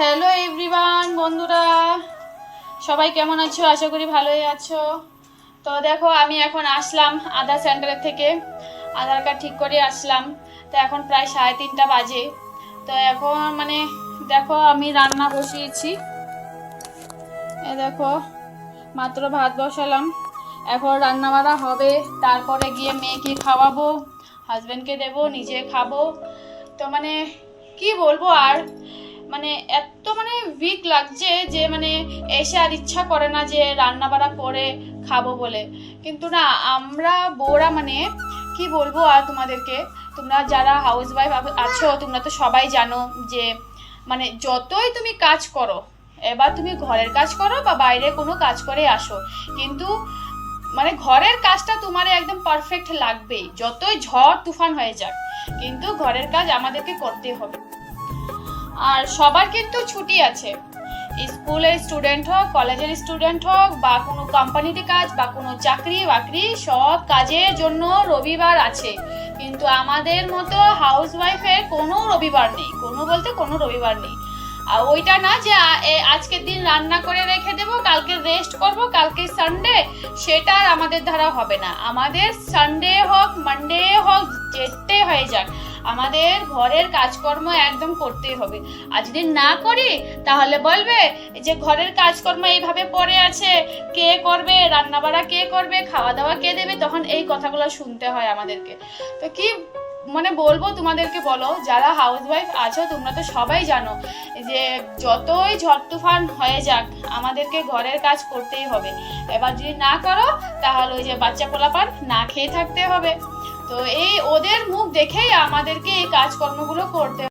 Hello everyone, বন্ধুরা সবাই কেমন আছো? আশা করি ভালোই আছো। তো দেখো, আমি এখন আসলাম আধার সেন্টারের থেকে, আধার কার্ড ঠিক করে আসলাম। তো এখন প্রায় 3:30 বাজে। তো এখন দেখো, আমি রান্না বসিয়েছি। দেখো, মাত্র ভাত বসালাম। এখন রান্না বাড়া হবে, তারপরে গিয়ে মেয়েকে খাওয়াবো, হাজব্যান্ডকে দেবো, নিজে খাবো। তো কি বলবো আর, এত উইক লাগছে যে এসে আর ইচ্ছা করে না যে রান্না বাড়া করে খাবো বলে। কিন্তু না, আমরা বউরা কি বলবো আর তোমাদেরকে, তোমরা যারা হাউস ওয়াইফ আছো তোমরা তো সবাই জানো যে যতই তুমি কাজ করো, এবার তুমি ঘরের কাজ করো বা বাইরে কোনো কাজ করে আসো, কিন্তু ঘরের কাজটা তোমার একদম পারফেক্ট লাগবেই, যতই ঝড় তুফান হয়ে যাক, কিন্তু ঘরের কাজ আমাদেরকে করতে হবে। আর সবার কিন্তু ছুটি আছে, স্কুলের স্টুডেন্ট হোক, কলেজের স্টুডেন্ট হোক, বা কোনো কোম্পানিতে কাজ বা কোনো চাকরি বাকরি, সব কাজের জন্য রবিবার আছে। কিন্তু আমাদের মতো হাউস ওয়াইফের কোনো রবিবার নেই, কোনো রবিবার নেই। আর ওইটা না যে আজকের দিন রান্না করে রেখে দেবো, কালকে রেস্ট করব, কালকে সানডে, সেটা আর আমাদের দ্বারা হবে না। আমাদের সানডে হোক, মানডে হোক, যেতে হয়ে যাক, আমাদের ঘরের কাজকর্ম একদম করতেই হবে। আর যদি না করি তাহলে বলবে যে ঘরের কাজকর্ম এইভাবে পড়ে আছে, কে করবে রান্না বাড়া, কে করবে খাওয়া দাওয়া, কে দেবে, তখন এই কথাগুলো শুনতে হয় আমাদেরকে। তো কি বলবো তোমাদেরকে, বলো যারা হাউস ওয়াইফ আছো তোমরা তো সবাই জানো যে যতই ঝড় তুফান হয়ে যাক আমাদেরকে ঘরের কাজ করতেই হবে। এবার যদি না করো তাহলে ওই যে বাচ্চা পোলাপান না খেয়ে থাকতে হবে। তো এই ওদের মুখ দেখেই আমাদেরকে এই কাজকর্মগুলো করতে